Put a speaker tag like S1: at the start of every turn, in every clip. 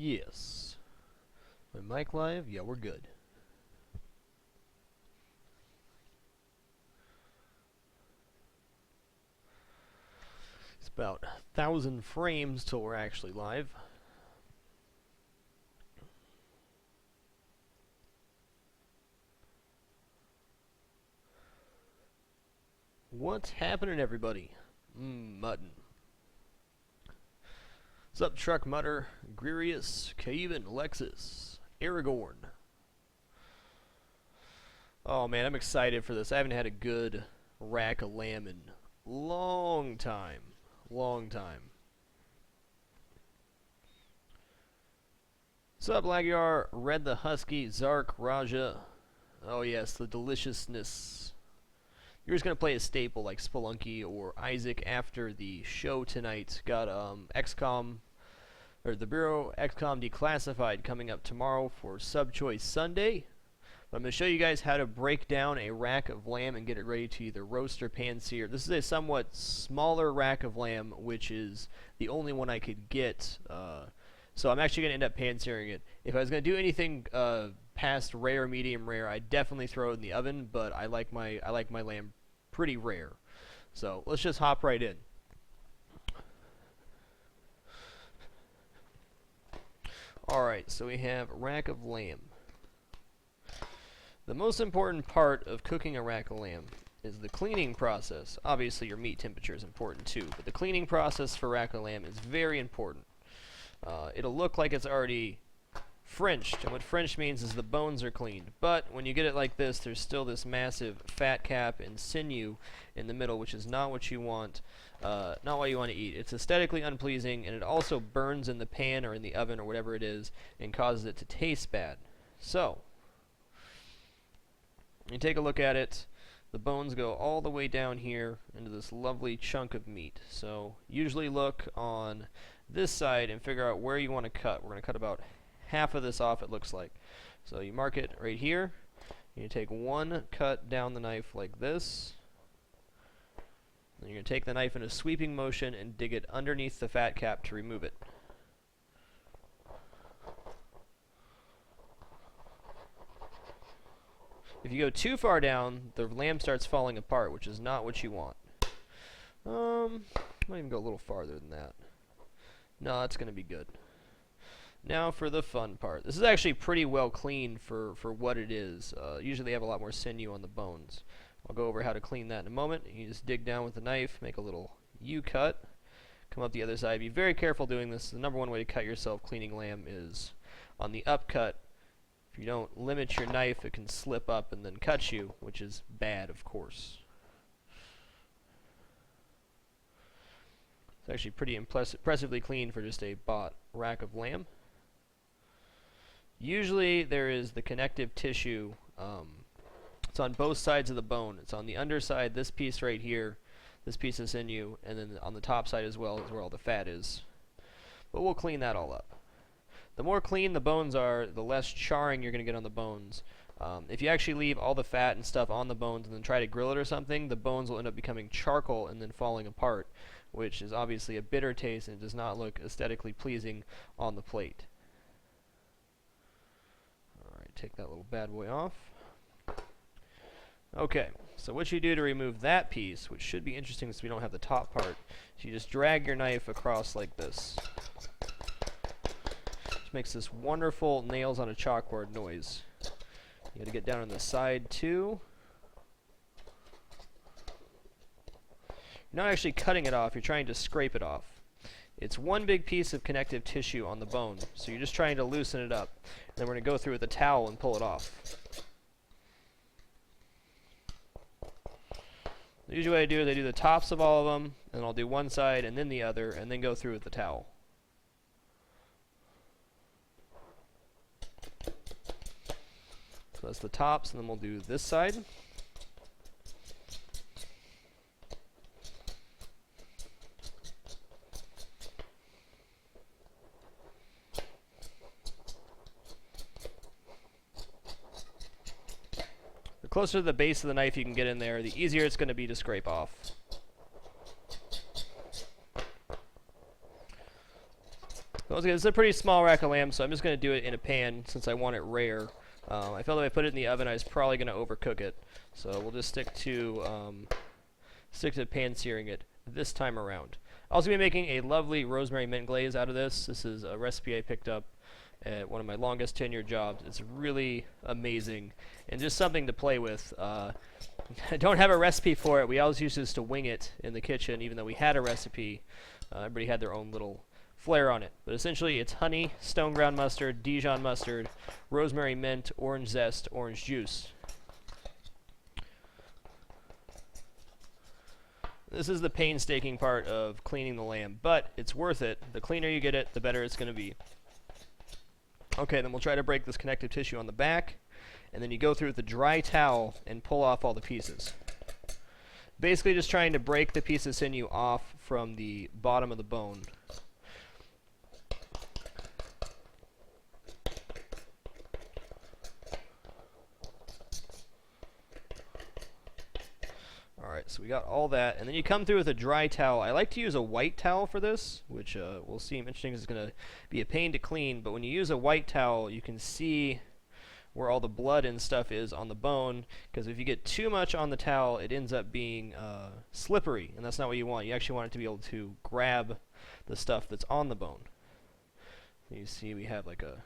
S1: Yes. My mic live? Yeah, we're good. It's about 1,000 frames till we're actually live. What's happening, everybody? Mutton. What's up, Truck Mutter, Gririus, Caven, Lexus, Aragorn? Oh man, I'm excited for this. I haven't had a good rack of lamb in long time. Long time. What's up, Lagyar, Red the Husky, Zark, Raja? Oh yes, the deliciousness. You're just going to play a staple like Spelunky or Isaac after the show tonight. Got XCOM, or the Bureau XCOM Declassified coming up tomorrow for Sub-Choice Sunday. But I'm going to show you guys how to break down a rack of lamb and get it ready to either roast or pan-sear. This is a somewhat smaller rack of lamb, which is the only one I could get. So I'm actually going to end up pan-searing it. If I was going to do anything past rare, medium rare, I definitely throw it in the oven, but I like my lamb pretty rare. So let's just hop right in. Alright, so we have a rack of lamb. The most important part of cooking a rack of lamb is the cleaning process. Obviously your meat temperature is important too, but the cleaning process for rack of lamb is very important. It'll look like it's already Frenched, and what French means is the bones are cleaned. But when you get it like this, there's still this massive fat cap and sinew in the middle, which is not what you want, not what you want to eat. It's aesthetically unpleasing, and it also burns in the pan or in the oven or whatever it is, and causes it to taste bad. So, you take a look at it. The bones go all the way down here into this lovely chunk of meat. So, usually look on this side and figure out where you want to cut. We're going to cut about half of this off, it looks like. So you mark it right here. You take one cut down the knife like this. Then you're going to take the knife in a sweeping motion and dig it underneath the fat cap to remove it. If you go too far down, the lamb starts falling apart, which is not what you want. Might even go a little farther than that. No, that's going to be good. Now for the fun part. This is actually pretty well cleaned for what it is. Usually they have a lot more sinew on the bones. I'll go over how to clean that in a moment. You just dig down with the knife, make a little U-cut, come up the other side. Be very careful doing this. The number one way to cut yourself cleaning lamb is on the upcut. If you don't limit your knife, it can slip up and then cut you, which is bad, of course. It's actually pretty impressively clean for just a bought rack of lamb. Usually there is the connective tissue. It's on both sides of the bone. It's on the underside, this piece right here, this piece of sinew, and then on the top side as well is where all the fat is. But we'll clean that all up. The more clean the bones are, the less charring you're going to get on the bones. If you actually leave all the fat and stuff on the bones and then try to grill it or something, the bones will end up becoming charcoal and then falling apart, which is obviously a bitter taste and does not look aesthetically pleasing on the plate. Take that little bad boy off. Okay, so what you do to remove that piece, which should be interesting since we don't have the top part, is you just drag your knife across like this. Which makes this wonderful nails on a chalkboard noise. You gotta get down on the side too. You're not actually cutting it off, you're trying to scrape it off. It's one big piece of connective tissue on the bone, so you're just trying to loosen it up. And then we're going to go through with a towel and pull it off. Usually what I do is I do the tops of all of them, and I'll do one side and then the other, and then go through with the towel. So that's the tops, and then we'll do this side. The closer to the base of the knife you can get in there, the easier it's going to be to scrape off. Once again, it's a pretty small rack of lamb, so I'm just going to do it in a pan since I want it rare. I felt like if I put it in the oven, I was probably going to overcook it. So we'll just stick to pan searing it this time around. I'm also going to be making a lovely rosemary mint glaze out of this. This is a recipe I picked up at one of my longest tenured jobs. It's really amazing and just something to play with. I don't have a recipe for it. We always used this to wing it in the kitchen, even though we had a recipe. Everybody had their own little flair on it. But essentially, it's honey, stone ground mustard, Dijon mustard, rosemary mint, orange zest, orange juice. This is the painstaking part of cleaning the lamb, but it's worth it. The cleaner you get it, the better it's going to be. Okay, then we'll try to break this connective tissue on the back, and then you go through with a dry towel and pull off all the pieces. Basically just trying to break the piece of sinew off from the bottom of the bone. Alright, so we got all that, and then you come through with a dry towel. I like to use a white towel for this, which will seem interesting. It's going to be a pain to clean, but when you use a white towel, you can see where all the blood and stuff is on the bone, because if you get too much on the towel, it ends up being slippery, and that's not what you want. You actually want it to be able to grab the stuff that's on the bone. You see we have like a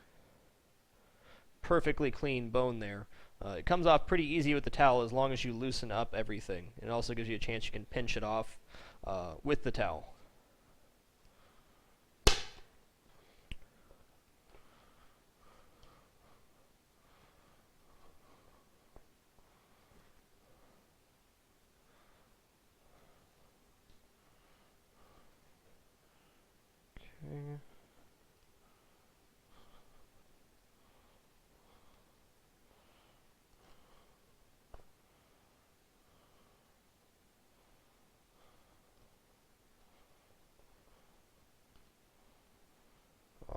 S1: perfectly clean bone there. It comes off pretty easy with the towel as long as you loosen up everything. It also gives you a chance you can pinch it off with the towel. Okay.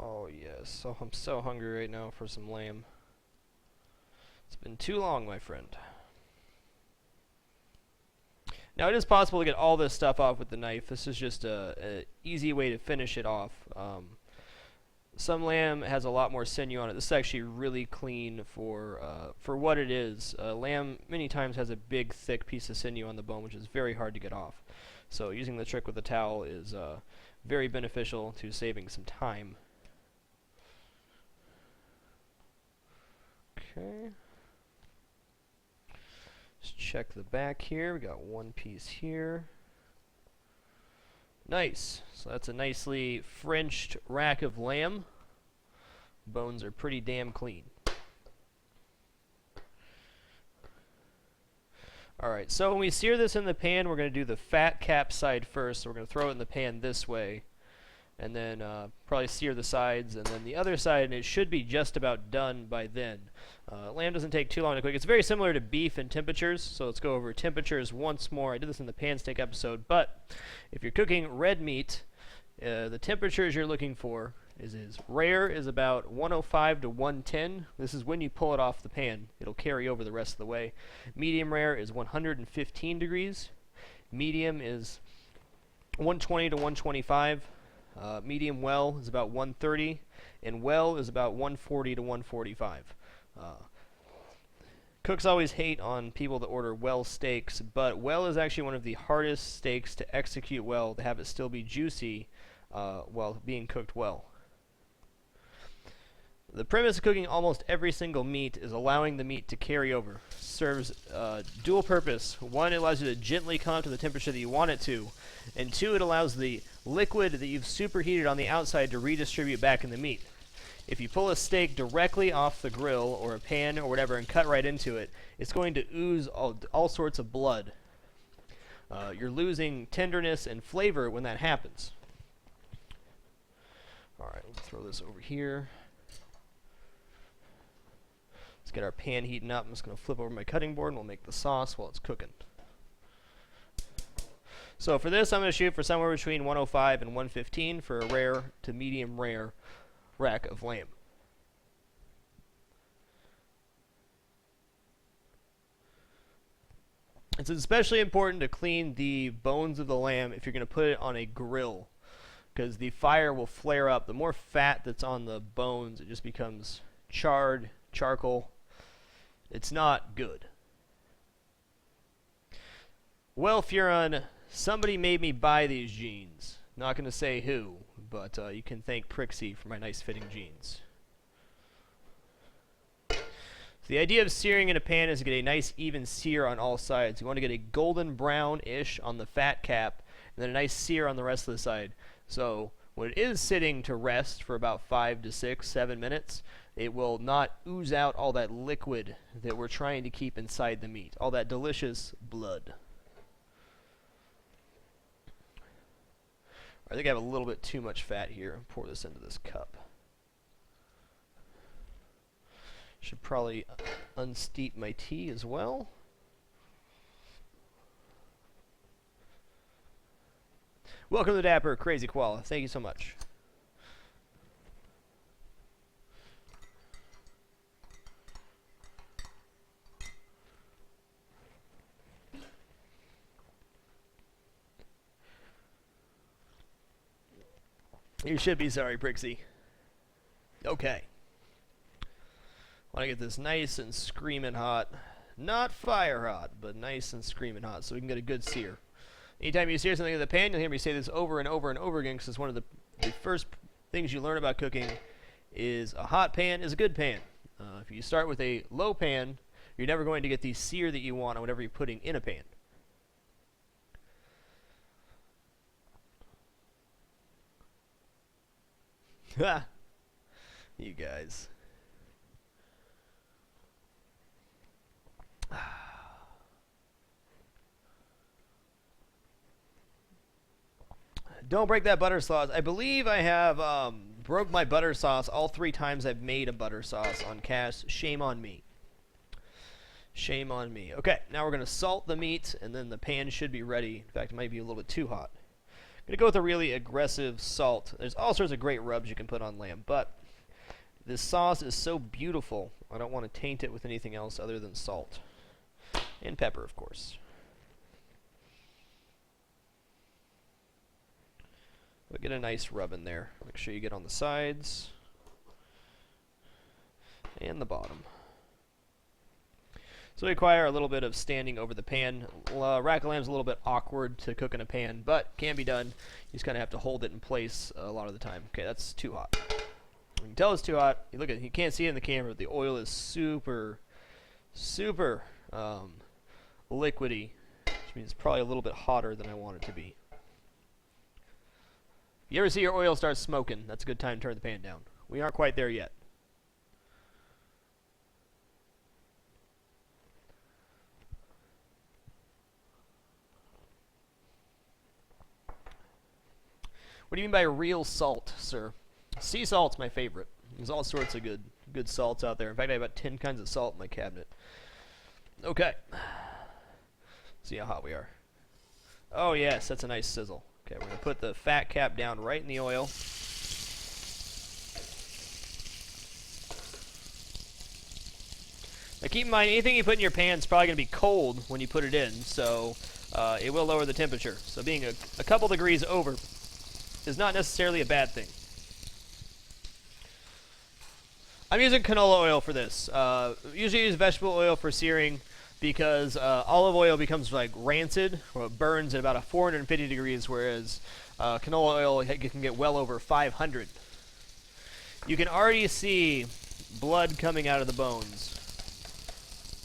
S1: Oh yes, so I'm so hungry right now for some lamb. It's been too long, my friend. Now it is possible to get all this stuff off with the knife. This is just a easy way to finish it off. Some lamb has a lot more sinew on it. This is actually really clean for what it is. Lamb many times has a big, thick piece of sinew on the bone, which is very hard to get off. So using the trick with the towel is very beneficial to saving some time. Okay. Let's check the back here. We got one piece here. Nice. So that's a nicely Frenched rack of lamb. Bones are pretty damn clean. Alright, so when we sear this in the pan, we're going to do the fat cap side first. So we're going to throw it in the pan this way. And then probably sear the sides, and then the other side, and it should be just about done by then. Lamb doesn't take too long to cook. It's very similar to beef in temperatures, so let's go over temperatures once more. I did this in the pan steak episode, but if you're cooking red meat, the temperatures you're looking for is rare is about 105 to 110. This is when you pull it off the pan. It'll carry over the rest of the way. Medium rare is 115 degrees. Medium is 120 to 125. Medium well is about 130, and well is about 140 to 145. Cooks always hate on people that order well steaks, but well is actually one of the hardest steaks to execute well, to have it still be juicy while being cooked well. The premise of cooking almost every single meat is allowing the meat to carry over. Serves dual purpose. One, it allows you to gently come up to the temperature that you want it to, and two, it allows the liquid that you've superheated on the outside to redistribute back in the meat. If you pull a steak directly off the grill or a pan or whatever and cut right into it, it's going to ooze all sorts of blood. You're losing tenderness and flavor when that happens. Alright, let's throw this over here. Let's get our pan heating up. I'm just going to flip over my cutting board and we'll make the sauce while it's cooking. So for this, I'm going to shoot for somewhere between 105 and 115 for a rare to medium rare rack of lamb. It's especially important to clean the bones of the lamb if you're going to put it on a grill. because the fire will flare up. The more fat that's on the bones, it just becomes charred charcoal. It's not good. Well, Furon, somebody made me buy these jeans. Not going to say who, but you can thank Prixie for my nice fitting jeans. So the idea of searing in a pan is to get a nice even sear on all sides. You want to get a golden brown-ish on the fat cap, and then a nice sear on the rest of the side. So when it is sitting to rest for about 5 to 6, 7 minutes, it will not ooze out all that liquid that we're trying to keep inside the meat, all that delicious blood. I think I have a little bit too much fat here. Pour this into this cup. Should probably unsteep my tea as well. Welcome to the Dapper Crazy Koala. Thank you so much. You should be sorry, Prixie. Okay. Want to get this nice and screaming hot. Not fire hot, but nice and screaming hot, so we can get a good sear. Anytime you sear something in the pan, you'll hear me say this over and over and over again, because it's one of the first things you learn about cooking is a hot pan is a good pan. If you start with a low pan, you're never going to get the sear that you want on whatever you're putting in a pan. Ha! You guys. Don't break that butter sauce. I believe I have broke my butter sauce all 3 times I've made a butter sauce on cast. Shame on me. Shame on me. Okay, now we're going to salt the meat, and then the pan should be ready. In fact, it might be a little bit too hot. I'm going to go with a really aggressive salt. There's all sorts of great rubs you can put on lamb, but this sauce is so beautiful, I don't want to taint it with anything else other than salt. And pepper, of course. But get a nice rub in there. Make sure you get on the sides and the bottom. So we require a little bit of standing over the pan. Rack of lamb is a little bit awkward to cook in a pan, but can be done. You just kind of have to hold it in place a lot of the time. Okay, that's too hot. You can tell it's too hot. You look at it, you can't see it in the camera, but the oil is super liquidy, which means it's probably a little bit hotter than I want it to be. If you ever see your oil start smoking, that's a good time to turn the pan down. We aren't quite there yet. What do you mean by real salt, sir? Sea salt's my favorite. There's all sorts of good salts out there. In fact, I have about 10 kinds of salt in my cabinet. Okay. See how hot we are. Oh yes, that's a nice sizzle. Okay, we're going to put the fat cap down right in the oil. Now keep in mind, anything you put in your pan is probably going to be cold when you put it in, so it will lower the temperature. So being a couple degrees over is not necessarily a bad thing. I'm using canola oil for this. Usually use vegetable oil for searing because olive oil becomes like rancid, or it burns at about 450 degrees, whereas canola oil can get well over 500. You can already see blood coming out of the bones,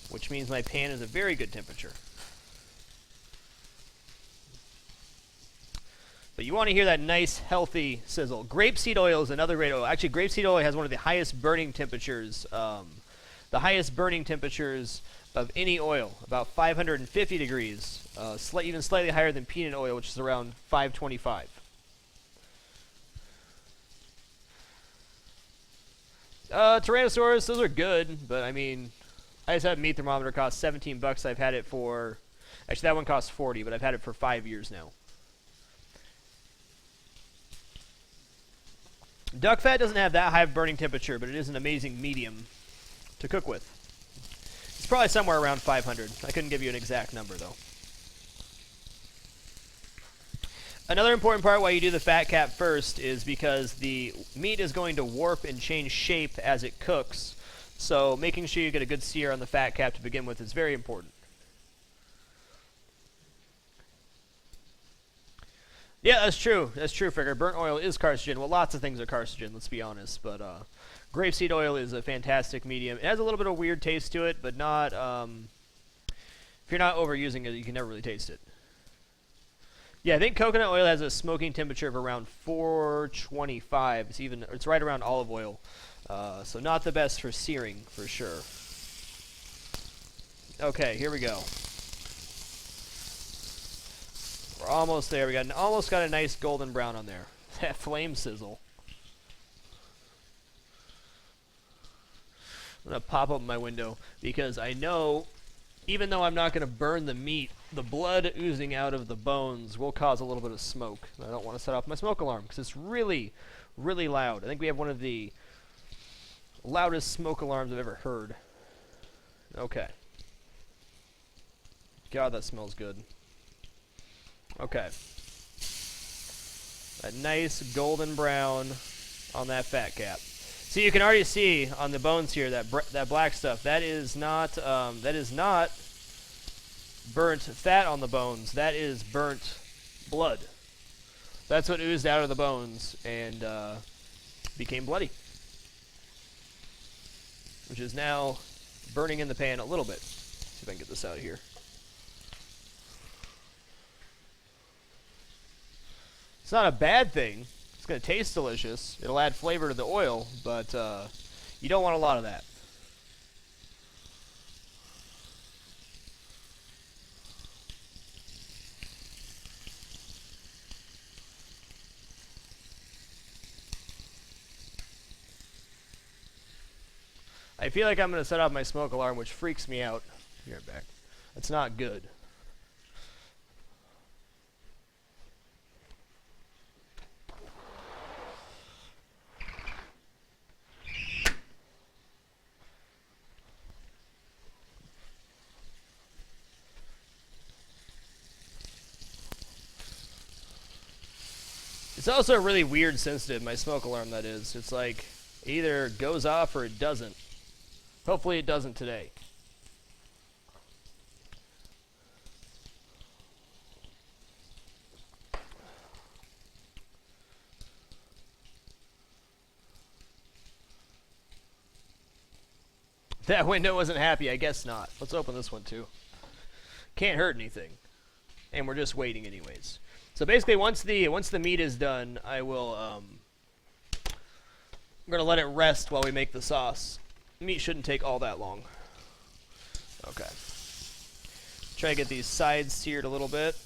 S1: which means my pan is a very good temperature. But you want to hear that nice, healthy sizzle. Grapeseed oil is another great oil. Actually, grapeseed oil has one of the highest burning temperatures. The highest burning temperatures of any oil, about 550 degrees, even slightly higher than peanut oil, which is around 525. Tyrannosaurus, those are good, but I mean, I just had a meat thermometer, cost 17 bucks. I've had it for, actually that one costs 40, but I've had it for 5 years now. Duck fat doesn't have that high of burning temperature, but it is an amazing medium to cook with. It's probably somewhere around 500. I couldn't give you an exact number, though. Another important part why you do the fat cap first is because the meat is going to warp and change shape as it cooks. So making sure you get a good sear on the fat cap to begin with is very important. Yeah, that's true. That's true, Frigger. Burnt oil is carcinogen. Well, lots of things are carcinogen, let's be honest. But grapeseed oil is a fantastic medium. It has a little bit of weird taste to it, but not... if you're not overusing it, you can never really taste it. Yeah, I think coconut oil has a smoking temperature of around 425. It's right around olive oil. So not the best for searing, for sure. Okay, here we go. We're almost there. We almost got a nice golden brown on there. That flame sizzle. I'm going to pop up my window because I know, even though I'm not going to burn the meat, the blood oozing out of the bones will cause a little bit of smoke. I don't want to set off my smoke alarm because it's really, really loud. I think we have one of the loudest smoke alarms I've ever heard. Okay. God, that smells good. Okay. A nice golden brown on that fat cap. So you can already see on the bones here that black stuff. That is not burnt fat on the bones. That is burnt blood. That's what oozed out of the bones and became bloody, which is now burning in the pan a little bit. See if I can get this out of here. It's not a bad thing. It's going to taste delicious. It'll add flavor to the oil, but you don't want a lot of that. I feel like I'm going to set off my smoke alarm, which freaks me out. Be right back. That's not good. It's also really weird sensitive, my smoke alarm, that is. It's like, it either goes off or it doesn't. Hopefully it doesn't today. That window wasn't happy, I guess not. Let's open this one too. Can't hurt anything. And we're just waiting anyways. So basically once the meat is done, I will I'm gonna let it rest while we make the sauce. Meat shouldn't take all that long. Okay. Try to get these sides seared a little bit.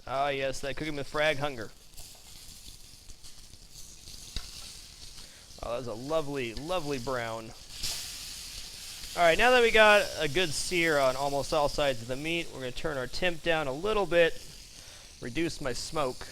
S1: Ah, yes, that cooking with Frag hunger. Oh, that's a lovely, lovely brown. Alright, now that we got a good sear on almost all sides of the meat, we're going to turn our temp down a little bit, reduce my smoke.